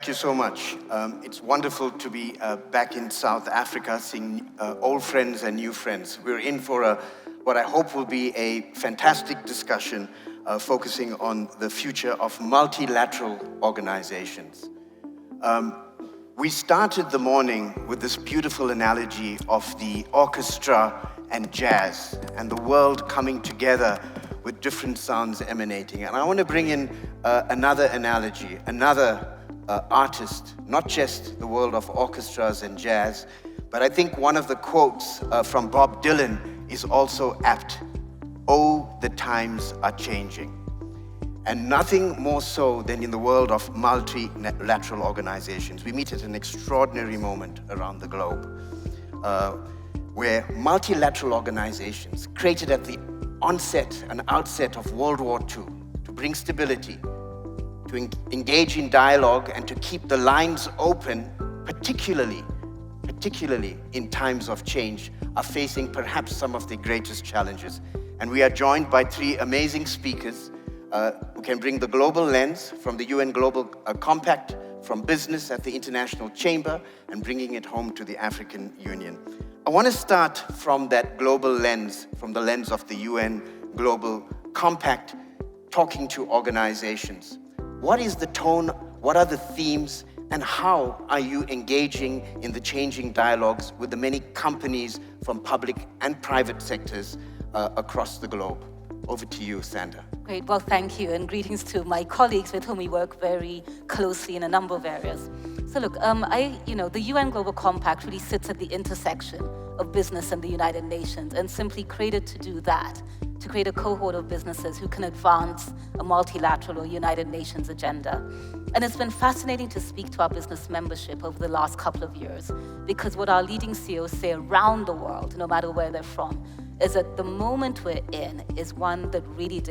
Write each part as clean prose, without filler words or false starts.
Thank you so much. It's wonderful to be back in South Africa, seeing old friends and new friends. We're in for what I hope will be a fantastic discussion focusing on the future of multilateral organizations. We started the morning with this beautiful analogy of the orchestra and jazz and the world coming together with different sounds emanating. And I want to bring in another analogy, another artist, not just the world of orchestras and jazz, but I think one of the quotes from Bob Dylan is also apt. Oh, the times are changing. And nothing more so than in the world of multilateral organizations. We meet at an extraordinary moment around the globe, where multilateral organizations created at the onset and outset of World War II to bring stability, to engage in dialogue and to keep the lines open, particularly in times of change, are facing perhaps some of the greatest challenges. And we are joined by three amazing speakers who can bring the global lens from the UN Global Compact, from business at the International Chamber, and bringing it home to the African Union. I want to start from that global lens, from the lens of the UN Global Compact, talking to organizations. What is the tone? What are the themes? And how are you engaging in the changing dialogues with the many companies from public and private sectors across the globe? Over to you, Sanda. Great, well, thank you, and greetings to my colleagues with whom we work very closely in a number of areas. So look, the UN Global Compact really sits at the intersection of business and the United Nations, and simply created to do that, to create a cohort of businesses who can advance a multilateral or United Nations agenda. And it's been fascinating to speak to our business membership over the last couple of years, because what our leading CEOs say around the world, no matter where they're from, is that the moment we're in is one that really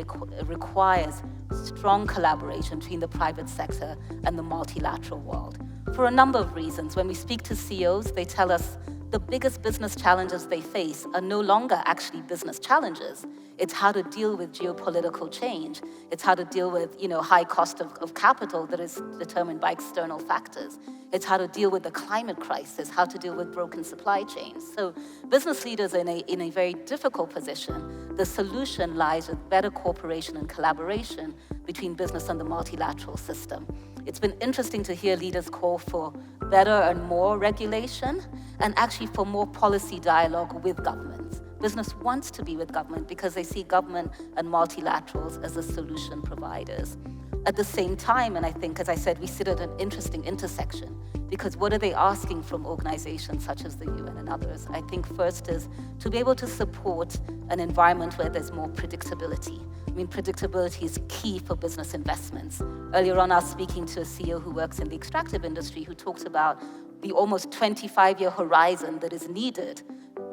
requires strong collaboration between the private sector and the multilateral world. For a number of reasons. When we speak to CEOs, they tell us the biggest business challenges they face are no longer actually business challenges. It's how to deal with geopolitical change. It's how to deal with, high cost of capital that is determined by external factors. It's how to deal with the climate crisis, how to deal with broken supply chains. So business leaders are in a very difficult position. The solution lies with better cooperation and collaboration between business and the multilateral system. It's been interesting to hear leaders call for better and more regulation, and actually for more policy dialogue with governments. Business wants to be with government because they see government and multilaterals as the solution providers. At the same time, and I think, as I said, we sit at an interesting intersection, because what are they asking from organizations such as the UN and others? I think first is to be able to support an environment where there's more predictability. I mean, predictability is key for business investments. Earlier on, I was speaking to a CEO who works in the extractive industry who talks about the almost 25-year horizon that is needed,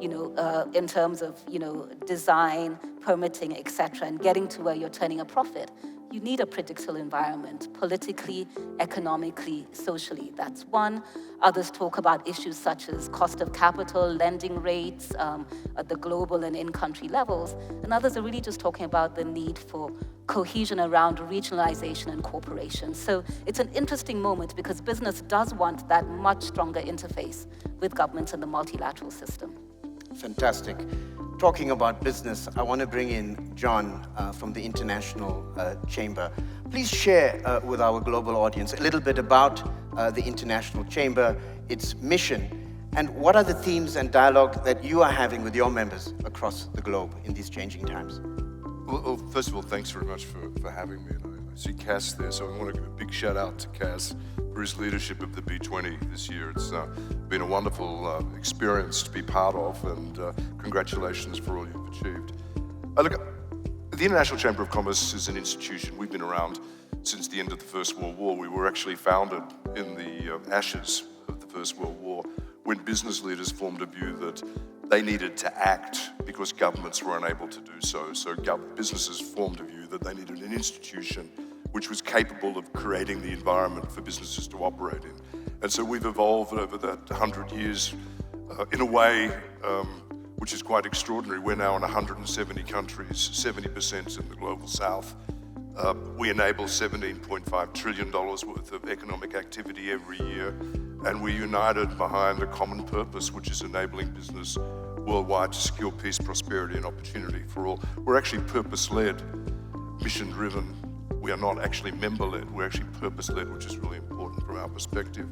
in terms of, design, permitting, et cetera, and getting to where you're turning a profit. You need a predictable environment, politically, economically, socially. That's one. Others talk about issues such as cost of capital, lending rates at the global and in-country levels. And others are really just talking about the need for cohesion around regionalization and cooperation. So it's an interesting moment because business does want that much stronger interface with governments and the multilateral system. Fantastic. Talking about business, I want to bring in John from the International Chamber. Please share with our global audience a little bit about the International Chamber, its mission, and what are the themes and dialogue that you are having with your members across the globe in these changing times? Well, first of all, thanks very much for having me. And I see Cass there, so I want to give a big shout out to Cass for his leadership of the B20 this year. It's been a wonderful experience to be part of, and congratulations for all you've achieved. Look, the International Chamber of Commerce is an institution. We've been around since the end of the First World War. We were actually founded in the ashes of the First World War, when business leaders formed a view that they needed to act because governments were unable to do so. So businesses formed a view that they needed an institution which was capable of creating the environment for businesses to operate in. And so we've evolved over that 100 years in a way which is quite extraordinary. We're now in 170 countries, 70% in the global south. We enable $17.5 trillion worth of economic activity every year, and we're united behind a common purpose, which is enabling business worldwide to secure peace, prosperity, and opportunity for all. We're actually purpose-led, mission-driven. We are not actually member-led, we're actually purpose-led, which is really important from our perspective.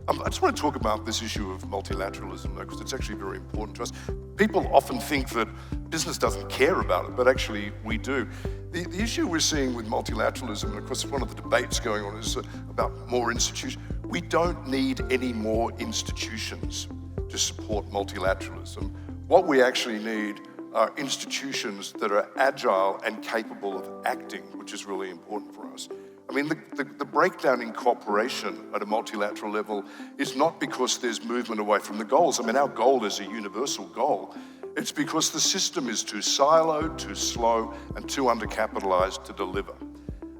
I just want to talk about this issue of multilateralism, though, because it's actually very important to us. People often think that business doesn't care about it, but actually we do. The issue we're seeing with multilateralism, and of course one of the debates going on is about more institutions. We don't need any more institutions to support multilateralism. What we actually need are institutions that are agile and capable of acting, which is really important for us. I mean, the breakdown in cooperation at a multilateral level is not because there's movement away from the goals. I mean, our goal is a universal goal. It's because the system is too siloed, too slow, and too undercapitalized to deliver.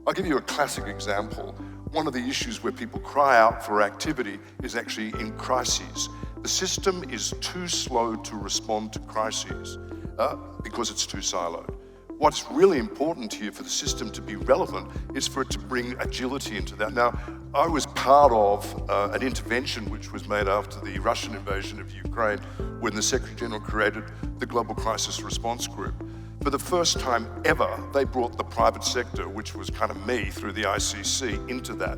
I'll give you a classic example. One of the issues where people cry out for activity is actually in crises. The system is too slow to respond to crises because it's too siloed. What's really important here for the system to be relevant is for it to bring agility into that. Now, I was part of an intervention which was made after the Russian invasion of Ukraine when the Secretary General created the Global Crisis Response Group. For the first time ever, they brought the private sector, which was kind of me through the ICC, into that.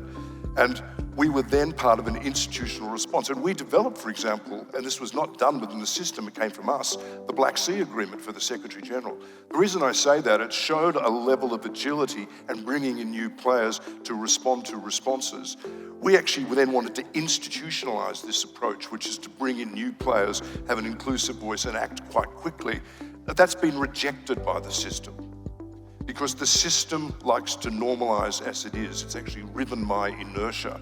And we were then part of an institutional response. And we developed, for example, and this was not done within the system, it came from us, the Black Sea Agreement for the Secretary General. The reason I say that, it showed a level of agility and bringing in new players to respond to responses. We actually then wanted to institutionalize this approach, which is to bring in new players, have an inclusive voice, and act quite quickly. That's been rejected by the system, because the system likes to normalize as it is. It's actually driven by inertia.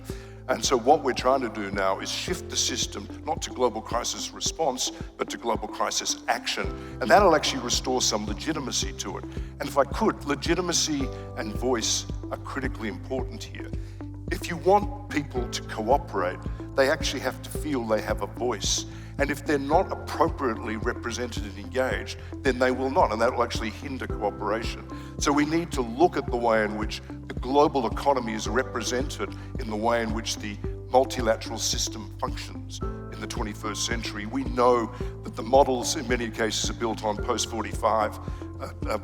And so what we're trying to do now is shift the system, not to global crisis response, but to global crisis action. And that'll actually restore some legitimacy to it. And if I could, legitimacy and voice are critically important here. If you want people to cooperate, they actually have to feel they have a voice. And if they're not appropriately represented and engaged, then they will not, and that will actually hinder cooperation. So we need to look at the way in which the global economy is represented in the way in which the multilateral system functions in the 21st century. We know that the models in many cases are built on post-45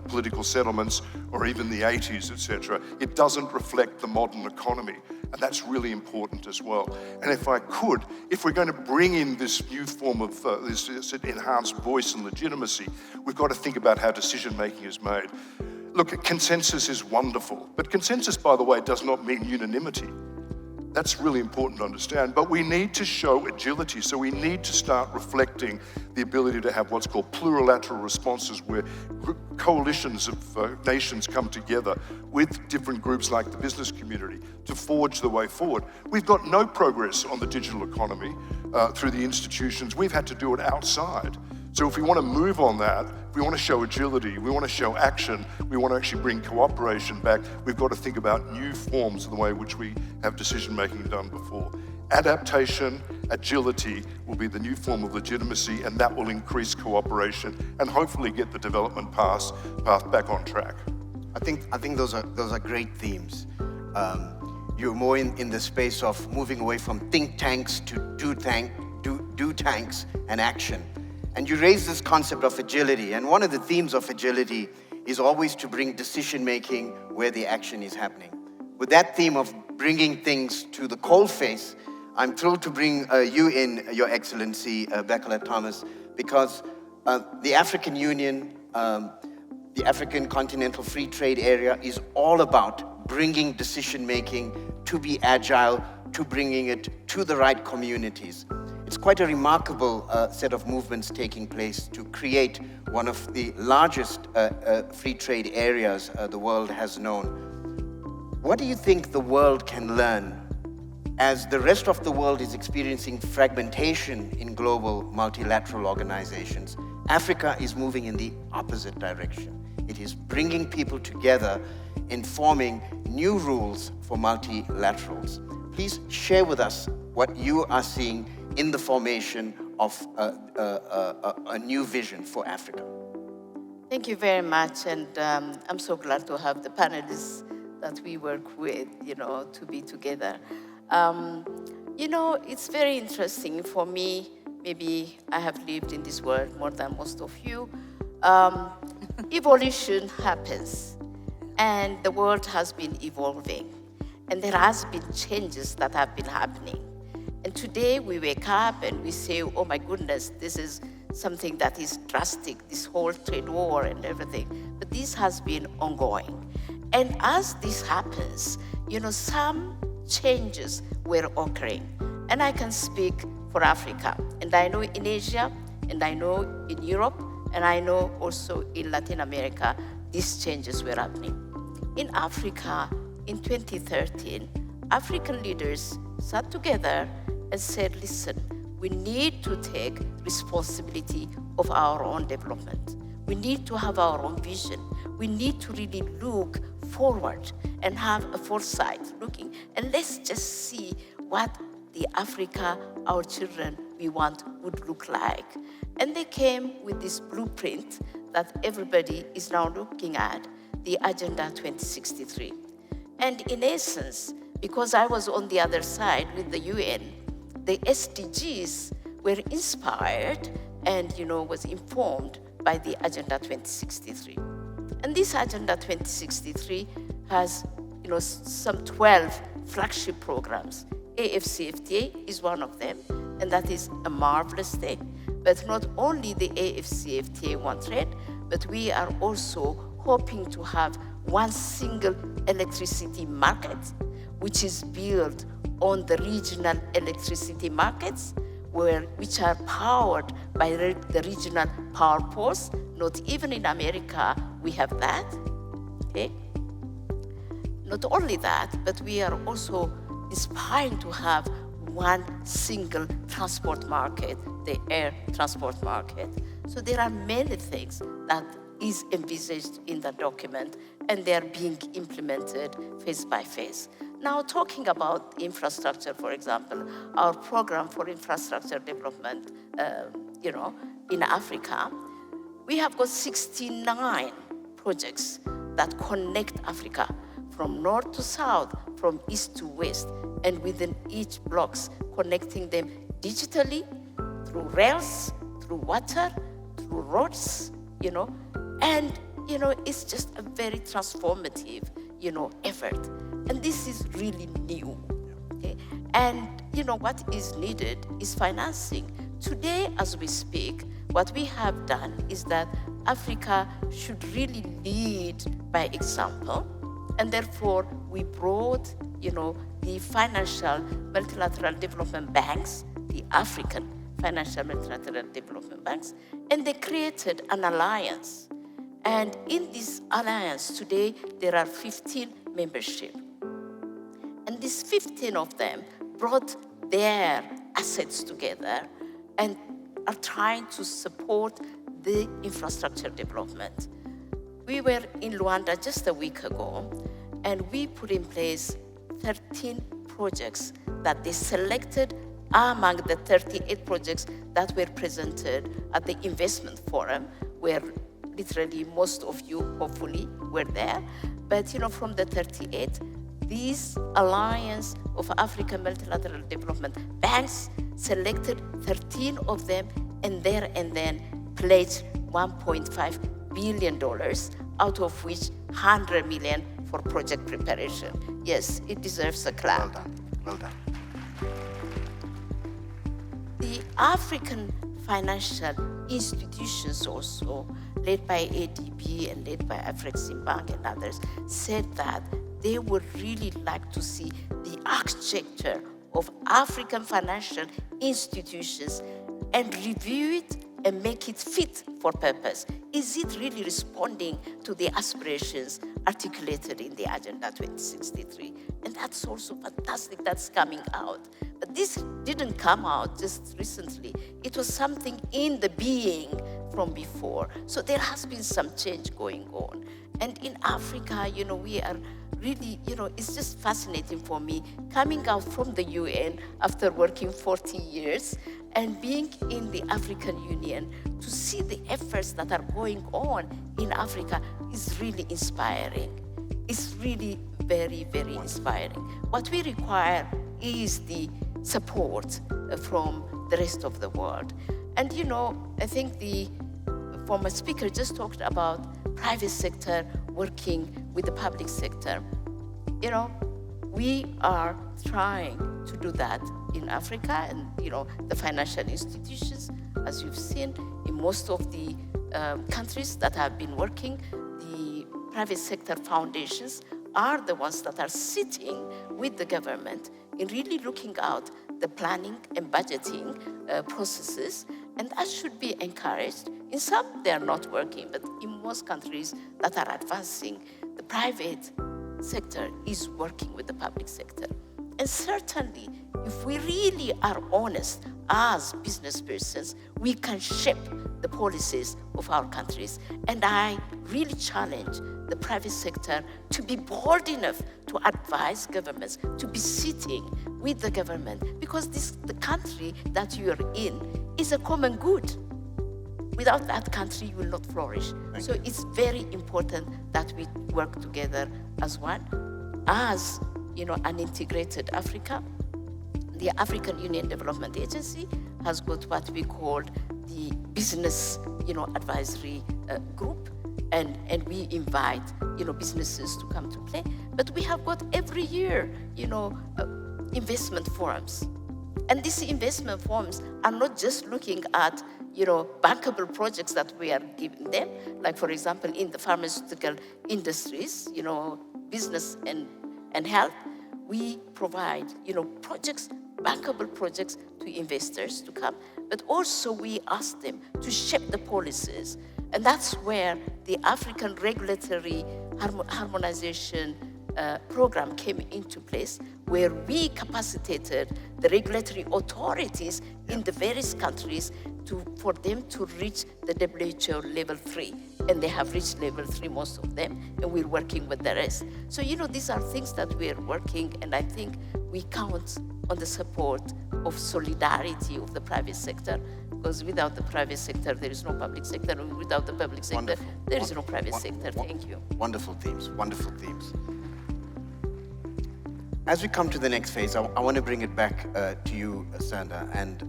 political settlements, or even the 80s, etc. It doesn't reflect the modern economy, and that's really important as well. And if I could, if we're going to bring in this new form of this enhanced voice and legitimacy, we've got to think about how decision-making is made. Look, consensus is wonderful, but consensus, by the way, does not mean unanimity. That's really important to understand, but we need to show agility, so we need to start reflecting the ability to have what's called plurilateral responses, where coalitions of nations come together with different groups like the business community to forge the way forward. We've got no progress on the digital economy through the institutions. We've had to do it outside. So if we want to move on that, if we want to show agility, we want to show action, we want to actually bring cooperation back, we've got to think about new forms of the way in which we have decision-making done before. Adaptation, agility will be the new form of legitimacy, and that will increase cooperation and hopefully get the development path back on track. I think those are great themes. You're more in the space of moving away from think tanks to do tanks and action. And you raise this concept of agility, and one of the themes of agility is always to bring decision-making where the action is happening. With that theme of bringing things to the coalface, I'm thrilled to bring you in, Your Excellency, Bekele-Thomas, because the African Union, the African Continental Free Trade Area is all about bringing decision-making to be agile, to bringing it to the right communities. It's quite a remarkable set of movements taking place to create one of the largest free trade areas the world has known. What do you think the world can learn as the rest of the world is experiencing fragmentation in global multilateral organizations? Africa is moving in the opposite direction. It is bringing people together in forming new rules for multilaterals. Please share with us what you are seeing in the formation of a new vision for Africa. Thank you very much, and I'm so glad to have the panelists that we work with, to be together. It's very interesting for me. Maybe I have lived in this world more than most of you. Evolution happens, and the world has been evolving, and there has been changes that have been happening. And today we wake up and we say, oh my goodness, this is something that is drastic, this whole trade war and everything. But this has been ongoing. And as this happens, some changes were occurring. And I can speak for Africa. And I know in Asia, and I know in Europe, and I know also in Latin America, these changes were happening. In Africa, in 2013, African leaders sat together and said, listen, we need to take responsibility of our own development. We need to have our own vision. We need to really look forward and have a foresight looking. And let's just see what the Africa our children we want would look like. And they came with this blueprint that everybody is now looking at, the Agenda 2063. And in essence, because I was on the other side with the UN, the SDGs were inspired and, was informed by the Agenda 2063. And this Agenda 2063 has, some 12 flagship programs. AFCFTA is one of them, and that is a marvelous thing. But not only the AFCFTA One Trade, but we are also hoping to have one single electricity market, which is built on the regional electricity markets, which are powered by the regional power poles. Not even in America we have that. Okay? Not only that, but we are also aspiring to have one single transport market, the air transport market. So there are many things that is envisaged in the document, and they are being implemented phase by phase. Now, talking about infrastructure, for example, our program for infrastructure development, in Africa, we have got 69 projects that connect Africa from north to south, from east to west, and within each blocks, connecting them digitally, through rails, through water, through roads, and, it's just a very transformative, effort. And this is really new, okay? And, what is needed is financing. Today, as we speak, what we have done is that Africa should really lead by example, and therefore we brought, the financial multilateral development banks, the African financial multilateral development banks, and they created an alliance. And in this alliance today, there are 15 memberships. And these 15 of them brought their assets together and are trying to support the infrastructure development. We were in Luanda just a week ago, and we put in place 13 projects that they selected among the 38 projects that were presented at the investment forum, where literally most of you hopefully were there. But from the 38, this alliance of African multilateral development banks selected 13 of them, and then pledged $1.5 billion, out of which 100 million for project preparation. Yes, it deserves a clap. Well done. The African financial institutions also, led by ADB and led by Afreximbank and others, said that they would really like to see the architecture of African financial institutions and review it and make it fit for purpose. Is it really responding to the aspirations articulated in the Agenda 2063? And that's also fantastic, that's coming out. But this didn't come out just recently. It was something in the being from before. So there has been some change going on. And in Africa, we are really, it's just fascinating for me coming out from the UN after working 40 years and being in the African Union to see the efforts that are going on in Africa is really inspiring. It's really very, very inspiring. What we require is the support from the rest of the world. And I think the former speaker just talked about private sector working with the public sector. We are trying to do that in Africa, and the financial institutions, as you've seen, in most of the countries that have been working, the private sector foundations are the ones that are sitting with the government in really looking out the planning and budgeting processes, and that should be encouraged. In some, they are not working, but in most countries that are advancing, the private sector is working with the public sector. And certainly, if we really are honest as business persons, we can shape the policies of our countries. And I really challenge the private sector to be bold enough to advise governments, to be sitting with the government, because the country that you are in is a common good. Without that country, you will not flourish. So it's very important that we work together as one, as an integrated Africa. The African Union Development Agency has got what we call the business, advisory group, and we invite, businesses to come to play. But we have got every year, investment forums. And these investment forums are not just looking at, bankable projects that we are giving them, like, for example, in the pharmaceutical industries, business and health, we provide, projects, bankable projects to investors to come, but also we ask them to shape the policies. And that's where the African regulatory harmonization program came into place, where we capacitated the regulatory authorities in the various countries for them to reach the WHO level 3. And they have reached level 3, most of them, and we're working with the rest. So, these are things that we're working, and I think we count on the support of solidarity of the private sector, because without the private sector, there is no public sector, and without the public sector, there is no private sector. Thank you. Wonderful themes, wonderful themes. As we come to the next phase, I want to bring it back to you, Sanda, and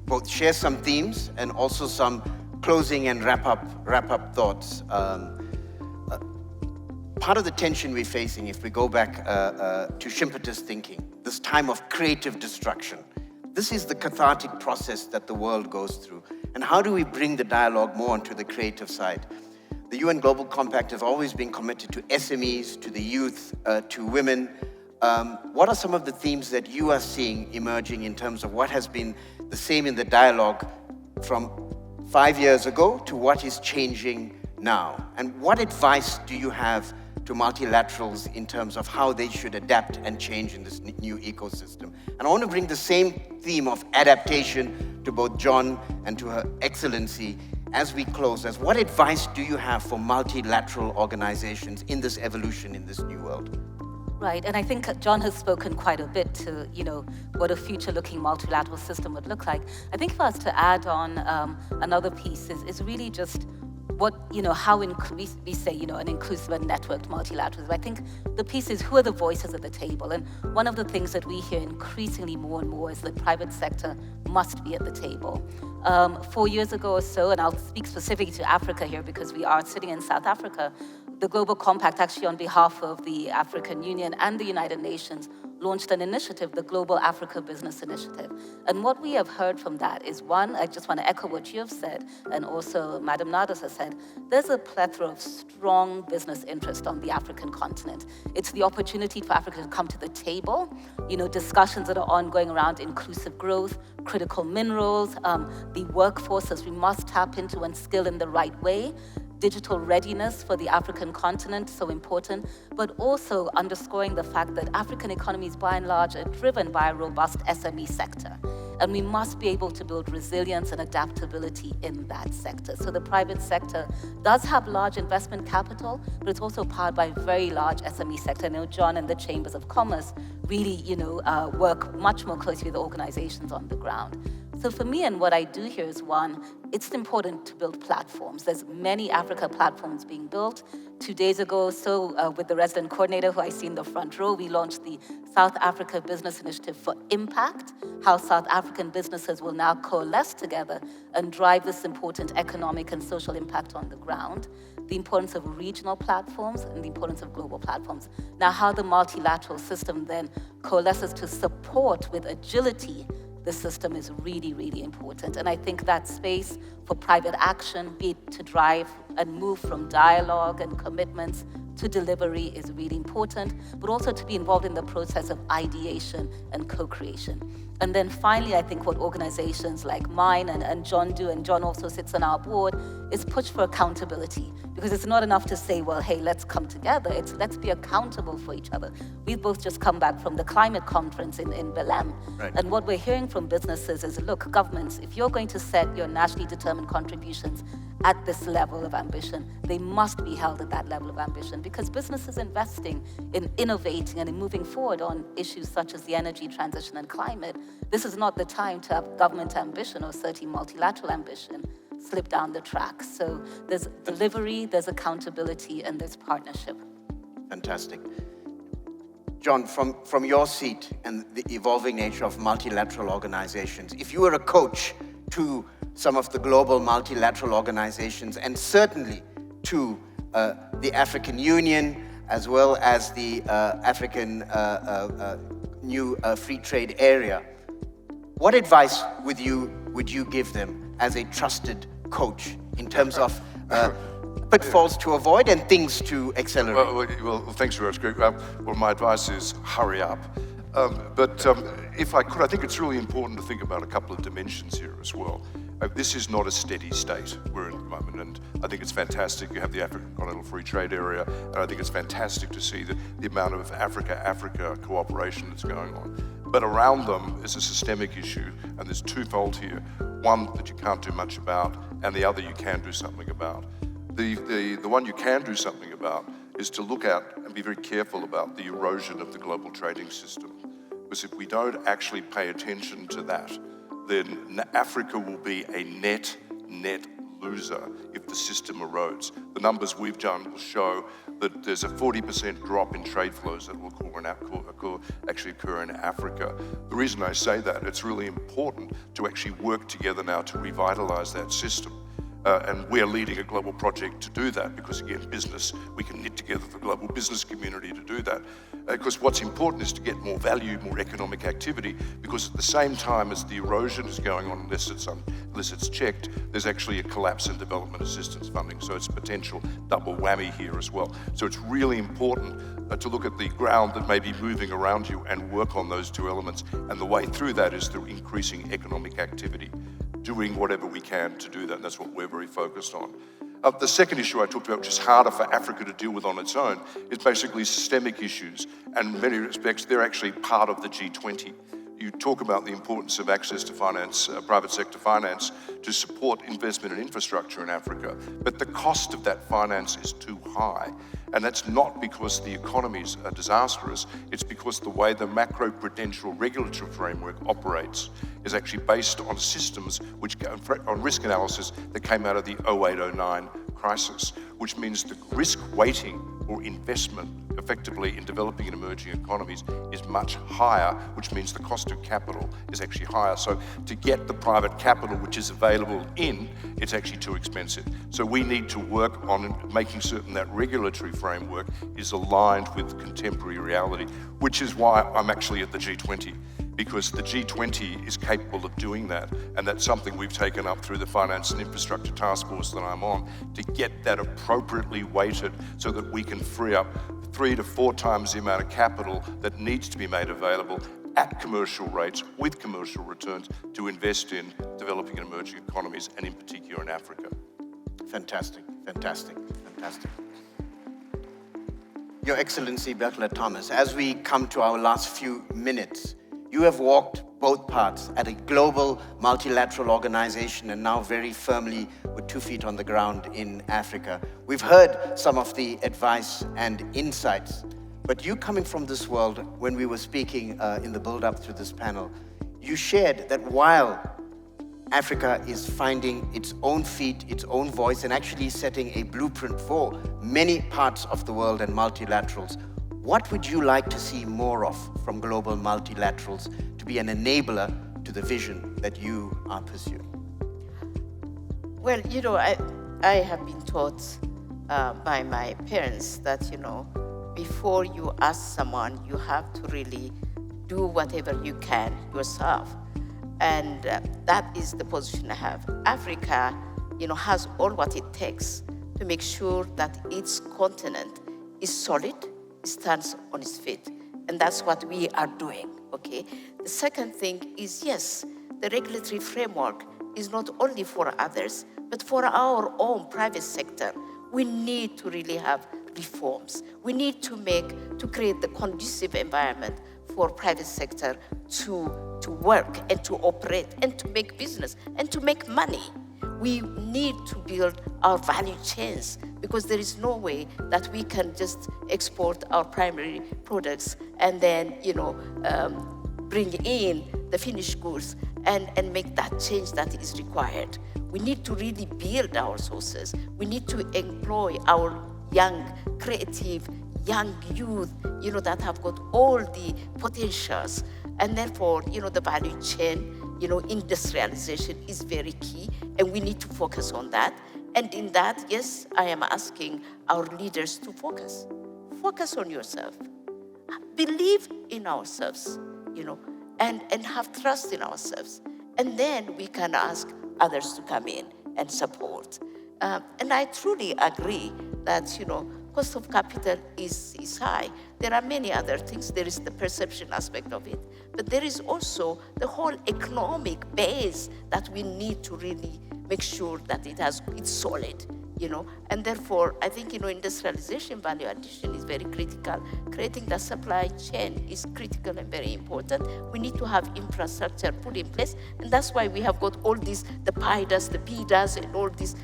both share some themes and also some closing and wrap up thoughts. Part of the tension we're facing, if we go back to Schumpeter's thinking, this time of creative destruction, this is the cathartic process that the world goes through. And how do we bring the dialogue more onto the creative side? The UN Global Compact has always been committed to SMEs, to the youth, to women. What are some of the themes that you are seeing emerging in terms of what has been the same in the dialogue from 5 years ago to what is changing now? And what advice do you have to multilaterals in terms of how they should adapt and change in this new ecosystem? And I want to bring the same theme of adaptation to both John and to Her Excellency as we close. As what advice do you have for multilateral organizations in this evolution in this new world? Right, and I think John has spoken quite a bit to, what a future-looking multilateral system would look like. I think for us to add on another piece is really just what, how we say, an inclusive and networked multilateralism. I think the piece is who are the voices at the table, and one of the things that we hear increasingly more and more is that private sector must be at the table. 4 years ago or so, and I'll speak specifically to Africa here because we are sitting in South Africa, the Global Compact, actually on behalf of the African Union and the United Nations, launched an initiative, the Global Africa Business Initiative. And what we have heard from that is, one, I just want to echo what you have said, and also Madam Nardos has said, there's a plethora of strong business interest on the African continent. It's the opportunity for Africa to come to the table, discussions that are ongoing around inclusive growth, critical minerals, the workforce as we must tap into and skill in the right way, digital readiness for the African continent, so important, but also underscoring the fact that African economies, by and large, are driven by a robust SME sector. And we must be able to build resilience and adaptability in that sector. So the private sector does have large investment capital, but it's also powered by a very large SME sector. I know John and the Chambers of Commerce really, work much more closely with organizations on the ground. So for me, and what I do here is one, it's important to build platforms. There's many Africa platforms being built. 2 days ago, with the resident coordinator who I see in the front row, we launched the South Africa Business Initiative for Impact, how South African businesses will now coalesce together and drive this important economic and social impact on the ground. The importance of regional platforms and the importance of global platforms. Now, how the multilateral system then coalesces to support with agility the system is really, really important. And I think that space for private action, be it to drive and move from dialogue and commitments to delivery is really important, but also to be involved in the process of ideation and co-creation. And then finally, I think what organizations like mine and John do, and John also sits on our board, is push for accountability. Because it's not enough to say, well, hey, let's come together. It's let's be accountable for each other. We've both just come back from the climate conference in Belém. Right. And what we're hearing from businesses is, look, governments, if you're going to set your nationally determined contributions at this level of ambition, they must be held at that level of ambition, because businesses investing in innovating and in moving forward on issues such as the energy transition and climate, this is not the time to have government ambition or certainly multilateral ambition slip down the tracks. So there's delivery, there's accountability, and there's partnership. Fantastic. John, from your seat and the evolving nature of multilateral organizations, if you were a coach to some of the global multilateral organizations, and certainly to the African Union, as well as the African new free trade area, what advice would you give them as a trusted coach in terms of pitfalls to avoid and things to accelerate? Well, thanks very much, Greg. Well, my advice is hurry up. But if I could, I think it's really important to think about a couple of dimensions here as well. This is not a steady state we're in at the moment, and I think it's fantastic. You have the African Continental Free Trade Area, and I think it's fantastic to see the amount of Africa cooperation that's going on. But around them is a systemic issue, and there's twofold here. One that you can't do much about, and the other you can do something about. The one you can do something about is to look at and be very careful about the erosion of the global trading system. Because if we don't actually pay attention to that, then Africa will be a net loser if the system erodes. The numbers we've done will show that there's a 40% drop in trade flows that will actually occur in Africa. The reason I say that, it's really important to actually work together now to revitalize that system. And we're leading a global project to do that because, again, business, we can knit together the global business community to do that. Because what's important is to get more value, more economic activity, because at the same time as the erosion is going on, unless it's checked, there's actually a collapse in development assistance funding. So it's a potential double whammy here as well. So it's really important to look at the ground that may be moving around you and work on those two elements. And the way through that is through increasing economic activity, doing whatever we can to do that, and that's what we're very focused on. The second issue I talked about, which is harder for Africa to deal with on its own, is basically systemic issues, and in many respects, they're actually part of the G20. You talk about the importance of access to finance, private sector finance, to support investment in infrastructure in Africa, but the cost of that finance is too high. And that's not because the economies are disastrous, it's because the way the macro-prudential regulatory framework operates is actually based on systems which go on risk analysis that came out of the 08-09 crisis, which means the risk weighting or investment effectively in developing and emerging economies is much higher, which means the cost of capital is actually higher. So to get the private capital which is available in, it's actually too expensive. So we need to work on making certain that regulatory framework is aligned with contemporary reality, which is why I'm actually at the G20. Because the G20 is capable of doing that, and that's something we've taken up through the Finance and Infrastructure Task Force that I'm on, to get that appropriately weighted so that we can free up 3 to 4 times the amount of capital that needs to be made available at commercial rates with commercial returns to invest in developing and emerging economies, and in particular in Africa. Fantastic, fantastic, fantastic. Your Excellency Bekele-Thomas, as we come to our last few minutes, you have walked both paths at a global multilateral organization and now very firmly with 2 feet on the ground in Africa. We've heard some of the advice and insights, but you coming from this world, when we were speaking in the build-up to this panel, you shared that while Africa is finding its own feet, its own voice, and actually setting a blueprint for many parts of the world and multilaterals. What would you like to see more of from global multilaterals to be an enabler to the vision that you are pursuing? Well, you know, I have been taught by my parents that, you know, before you ask someone, you have to really do whatever you can yourself. And that is the position I have. Africa, you know, has all what it takes to make sure that its continent is solid, stands on its feet. And that's what we are doing, okay? The second thing is, yes, the regulatory framework is not only for others, but for our own private sector. We need to really have reforms. We need to create the conducive environment for private sector to work and to operate and to make business and to make money. We need to build our value chains, because there is no way that we can just export our primary products and then, you know, bring in the finished goods and make that change that is required. We need to really build our sources. We need to employ our young, creative, young youth, you know, that have got all the potentials. And therefore, you know, the value chain, you know, industrialization is very key, and we need to focus on that. And in that, yes, I am asking our leaders to focus. Focus on yourself. Believe in ourselves, you know, and have trust in ourselves. And then we can ask others to come in and support. And I truly agree that, you know, cost of capital is high. There are many other things. There is the perception aspect of it, but there is also the whole economic base that we need to really make sure that it's solid, you know. And therefore, I think, you know, industrialization value addition is very critical. Creating the supply chain is critical and very important. We need to have infrastructure put in place, and that's why we have got all these, the PIDAs, the PIDAs, and all these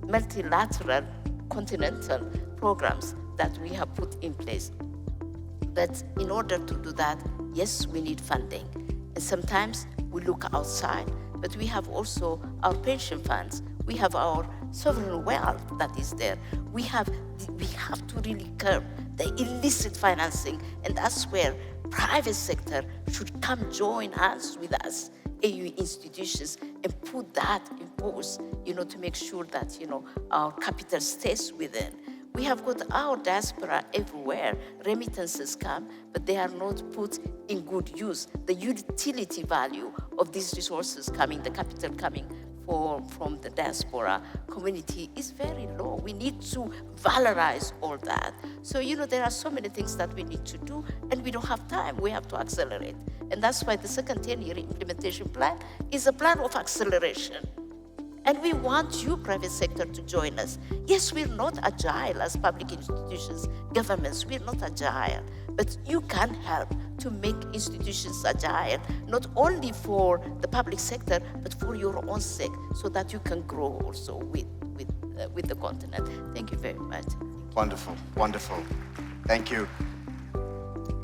multilateral continental programs that we have put in place. But in order to do that, yes, we need funding. And sometimes we look outside, but we have also our pension funds. We have our sovereign wealth that is there. We have to really curb the illicit financing, and that's where private sector should come join us with us, AU institutions, and put that in force, you know, to make sure that, you know, our capital stays within. We have got our diaspora everywhere. Remittances come, but they are not put in good use. The utility value of these resources coming, the capital coming from the diaspora community is very low. We need to valorize all that. So, you know, there are so many things that we need to do, and we don't have time. We have to accelerate. And that's why the second 10-year implementation plan is a plan of acceleration. And we want you, private sector, to join us. Yes, we're not agile as public institutions, governments, we're not agile, but you can help to make institutions agile, not only for the public sector, but for your own sake, so that you can grow also with the continent. Thank you very much. Wonderful, wonderful. Thank you.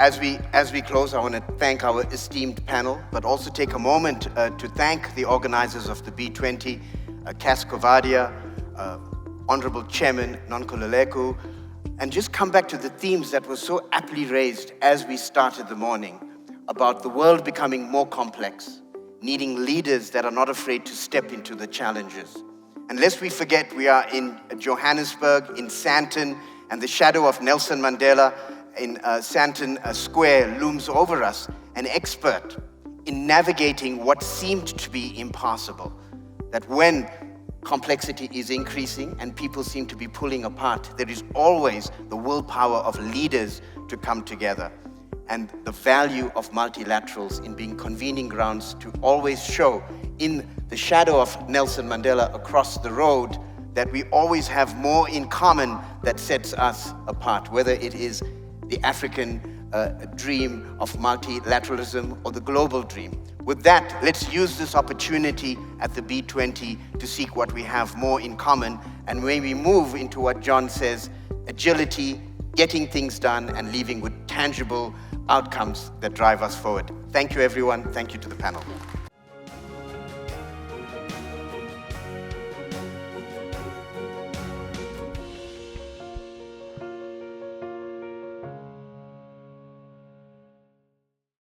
As we close, I want to thank our esteemed panel, but also take a moment to thank the organizers of the B20, Cass Kovadia, Honorable Chairman Nonkululeko, and just come back to the themes that were so aptly raised as we started the morning about the world becoming more complex, needing leaders that are not afraid to step into the challenges. And lest we forget, we are in Johannesburg, in Sandton, and the shadow of Nelson Mandela in Sandton Square looms over us, an expert in navigating what seemed to be impossible. That when complexity is increasing and people seem to be pulling apart, there is always the willpower of leaders to come together. And the value of multilaterals in being convening grounds to always show in the shadow of Nelson Mandela across the road that we always have more in common that sets us apart, whether it is the African dream of multilateralism or the global dream. With that, let's use this opportunity at the B20 to seek what we have more in common, and when we move into what John says, agility, getting things done, and leaving with tangible outcomes that drive us forward. Thank you, everyone. Thank you to the panel.